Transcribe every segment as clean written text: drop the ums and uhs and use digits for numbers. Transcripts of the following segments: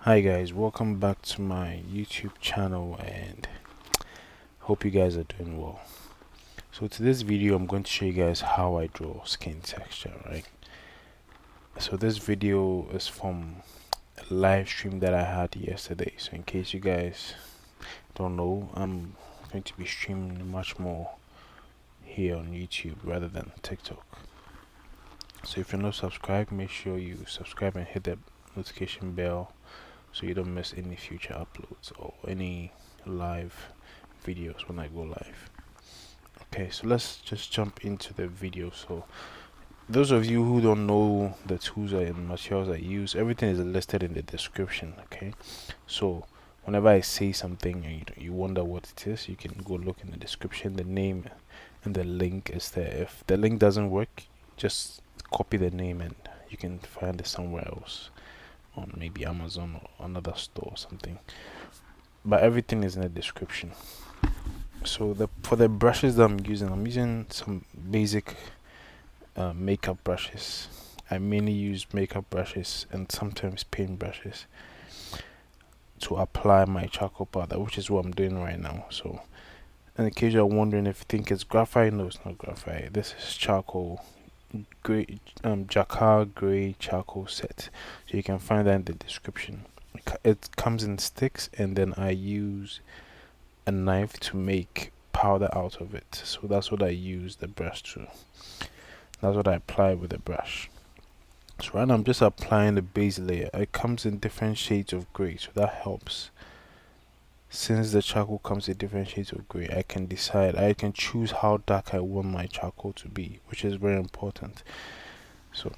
Hi guys, welcome back to my YouTube channel and hope you guys are doing well. So today's video I'm going to show you guys how I draw skin texture, right? So this video is from a live stream that I had yesterday. So in case you guys don't know, I'm going to be streaming much more here on YouTube rather than TikTok. So if you're not subscribed, make sure you subscribe and hit that notification bell so you don't miss any future uploads or any live videos when I go live. Okay, so let's just jump into the video. So those of you who don't know the tools and materials I use, everything is listed in the description. Okay, so whenever I say something and you wonder what it is, you can go look in the description. The name and the link is there. If the link doesn't work, just copy the name and you can find it somewhere else on maybe Amazon or another store or something. But everything is in the description. So for the brushes that I'm using some basic makeup brushes. I mainly use makeup brushes and sometimes paint brushes to apply my charcoal powder, which is what I'm doing right now. So in case you're wondering if you think it's graphite, no, it's not graphite. This is charcoal, gray, Jacquard gray charcoal set. So you can find that in the description. It comes in sticks, and then I use a knife to make powder out of it. So that's what I use the brush to. That's what I apply with the brush. So right now I'm just applying the base layer. It comes in different shades of gray, so that helps. Since the charcoal comes in different shades of gray, I can choose how dark I want my charcoal to be, which is very important. So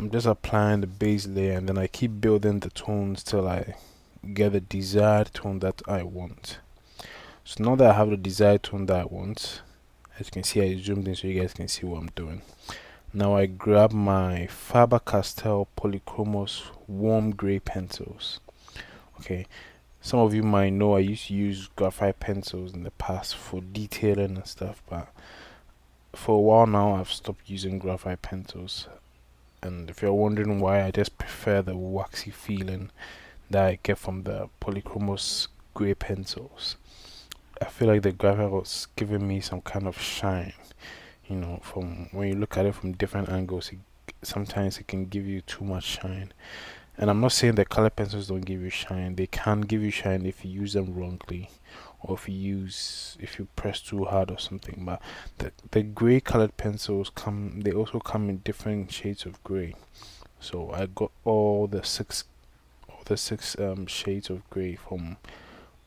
I'm just applying the base layer and then I keep building the tones till I get the desired tone that I want. So now that I have the desired tone that I want, as you can see, I zoomed in so you guys can see what I'm doing. Now I grab my Faber-Castell Polychromos warm gray pencils. Okay, some of you might know I used to use graphite pencils in the past for detailing and stuff, but for a while now I've stopped using graphite pencils. And if you're wondering why, I just prefer the waxy feeling that I get from the Polychromos gray pencils. I feel like the graphite was giving me some kind of shine. From when you look at it from different angles, sometimes it can give you too much shine. And I'm not saying that color pencils don't give you shine. They can give you shine if you use them wrongly, or if you press too hard or something. But the gray colored pencils they also come in different shades of gray. So I got all the six shades of gray from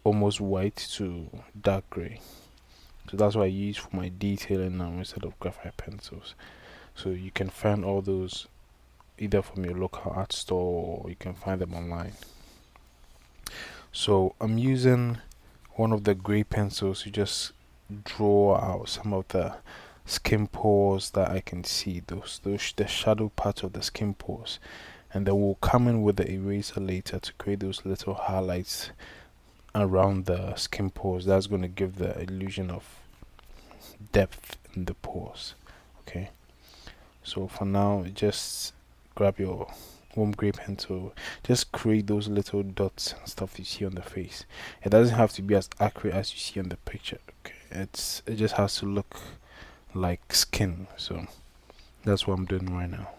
almost white to dark gray. So that's what I use for my detailing now instead of graphite pencils. So you can find all those either from your local art store or you can find them online. So I'm using one of the gray pencils to just draw out some of the skin pores that I can see, those the shadow parts of the skin pores, and then we'll come in with the eraser later to create those little highlights around the skin pores. That's going to give the illusion of depth in the pores. Okay, so for now, just grab your warm gray pencil, just create those little dots and stuff you see on the face. It doesn't have to be as accurate as you see on the picture. Okay, it just has to look like skin. So that's what I'm doing right now.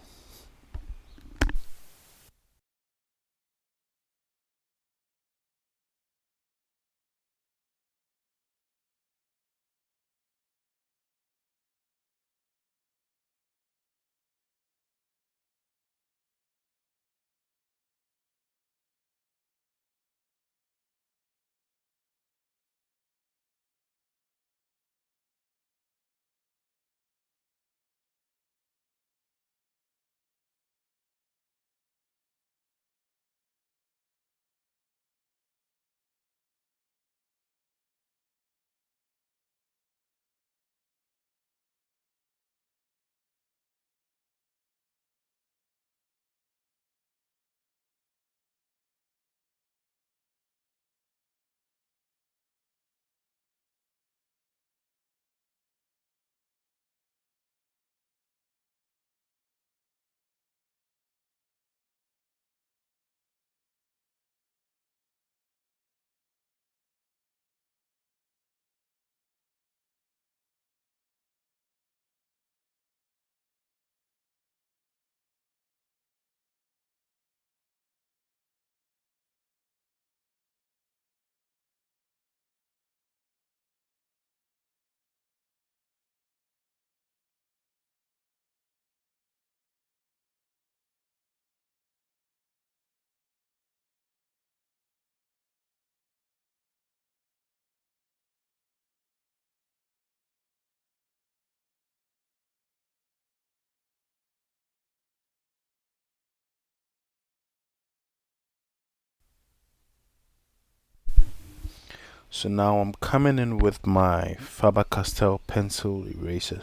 So now I'm coming in with my Faber-Castell pencil eraser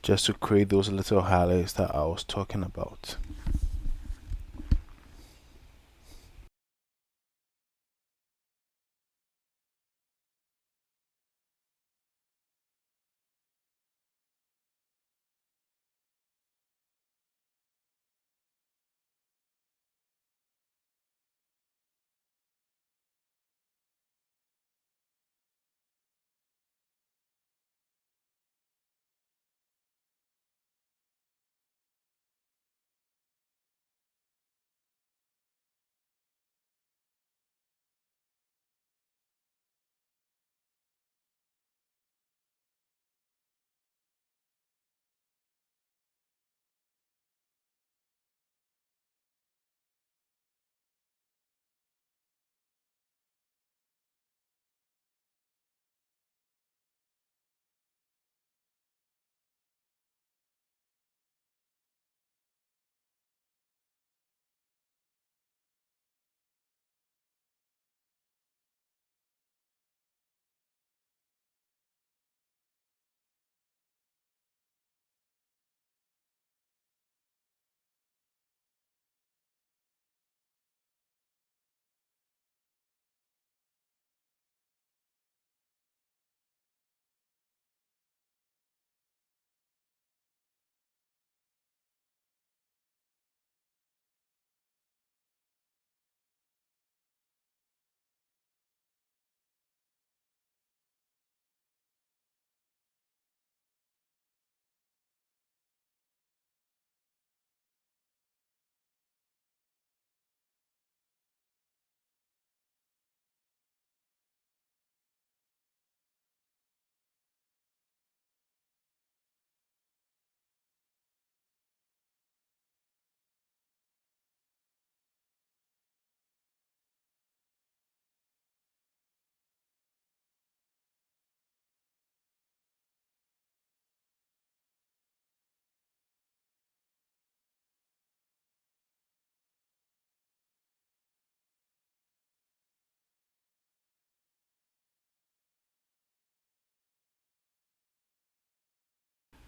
just to create those little highlights that I was talking about.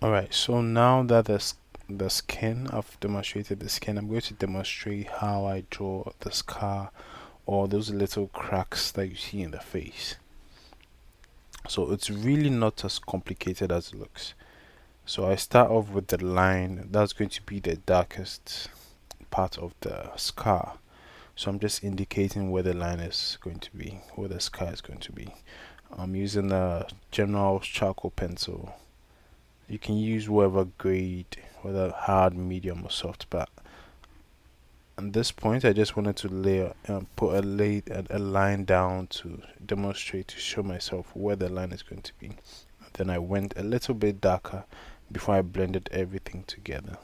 Alright, so now that the skin, I've demonstrated the skin, I'm going to demonstrate how I draw the scar or those little cracks that you see in the face. So it's really not as complicated as it looks. So I start off with the line, that's going to be the darkest part of the scar. So I'm just indicating where the line is going to be, where the scar is going to be. I'm using a general charcoal pencil. You can use whatever grade, whether hard, medium, or soft, but at this point I just wanted to put a line down to demonstrate, to show myself where the line is going to be. Then I went a little bit darker before I blended everything together.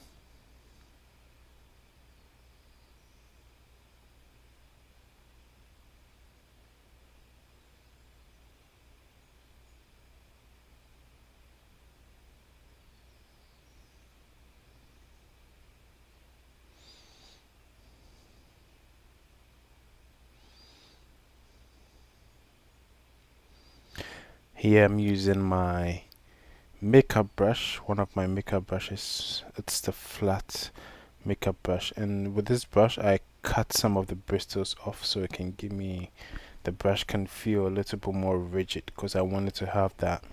Here I'm using my makeup brush, one of my makeup brushes. It's the flat makeup brush, and with this brush I cut some of the bristles off so it can give me, the brush can feel a little bit more rigid, because I wanted to have that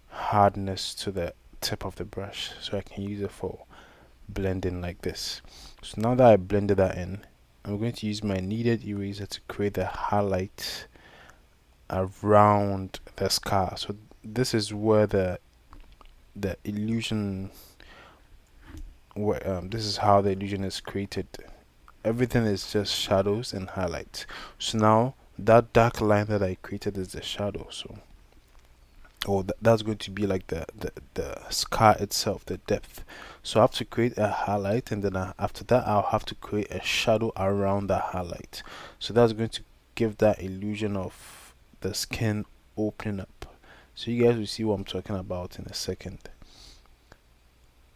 hardness to the tip of the brush so I can use it for blending like this. So now that I blended that in, I'm going to use my kneaded eraser to create the highlight around the scar. So this is where the illusion, where this is how the illusion is created. Everything is just shadows and highlights. So now that dark line that I created is the shadow. So that's going to be like the scar itself, the depth. So I have to create a highlight, and then after that I'll have to create a shadow around that highlight. So that's going to give that illusion of the skin opening up. So you guys will see what I'm talking about in a second.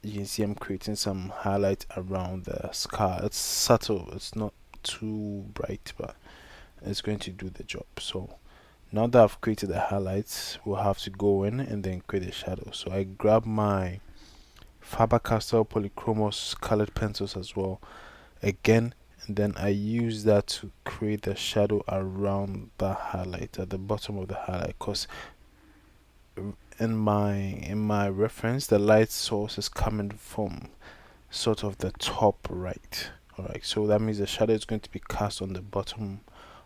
You can see I'm creating some highlight around the scar. It's subtle, it's not too bright, but it's going to do the job. So Now that I've created the highlights, we'll have to go in and then create a shadow. So I grab my Faber-Castell Polychromos colored pencils as well again, and then I use that to create a shadow around the highlight at the bottom of the highlight, because in my reference the light source is coming from sort of the top right. Alright, so that means the shadow is going to be cast on the bottom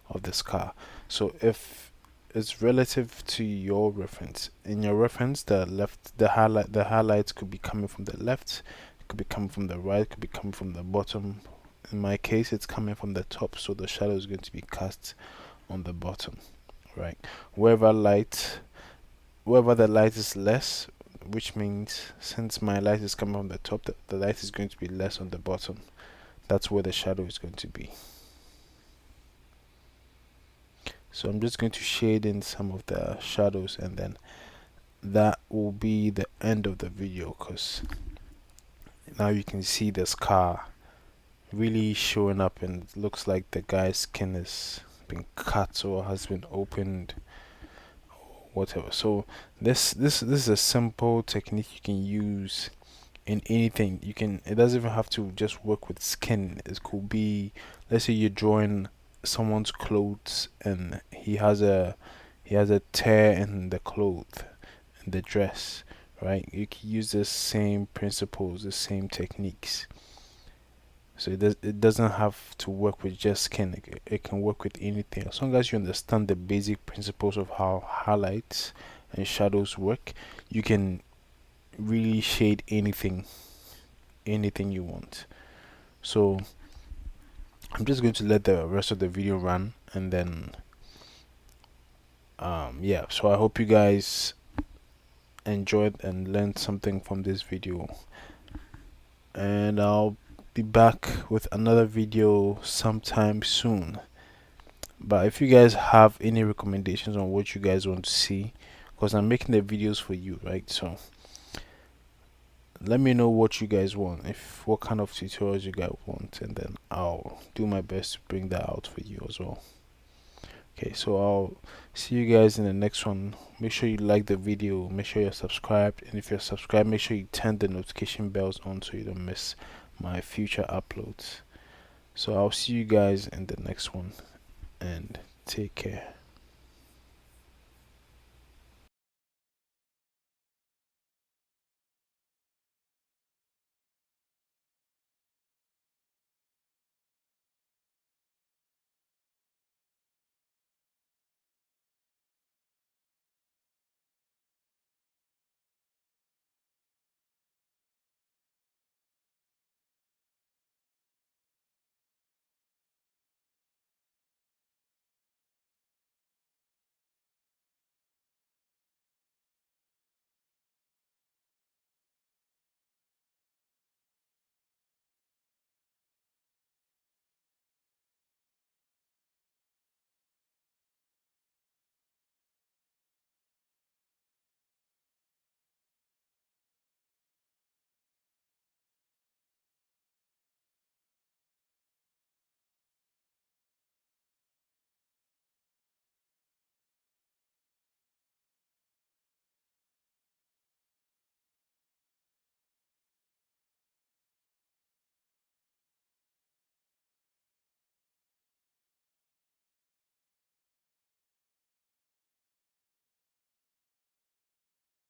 of this car. So if it's relative to your reference, in your reference the highlights could be coming from the left, it could be coming from the right, it could be coming from the bottom. In my case it's coming from the top, so the shadow is going to be cast on the bottom. Right, wherever the light is less, which means since my light is coming from the top, the light is going to be less on the bottom. That's where the shadow is going to be. So I'm just going to shade in some of the shadows, and then that will be the end of the video, because now you can see this car really showing up, and it looks like the guy's skin has been cut or has been opened, whatever. So this is a simple technique you can use in anything. It doesn't even have to just work with skin. It could be, let's say you're drawing someone's clothes and he has a tear in the cloth, in the dress, right? You can use the same principles, the same techniques. So it doesn't have to work with just skin. It can work with anything, as long as you understand the basic principles of how highlights and shadows work. You can really shade anything you want. So I'm just going to let the rest of the video run, and then yeah, so I hope you guys enjoyed and learned something from this video, and I'll be back with another video sometime soon. But if you guys have any recommendations on what you guys want to see, because I'm making the videos for you, right? So let me know what you guys want, what kind of tutorials you guys want, and then I'll do my best to bring that out for you as well. Okay, so I'll see you guys in the next one. Make sure you like the video, make sure you're subscribed, and if you're subscribed, make sure you turn the notification bells on so you don't miss my future uploads. So I'll see you guys in the next one, and take care.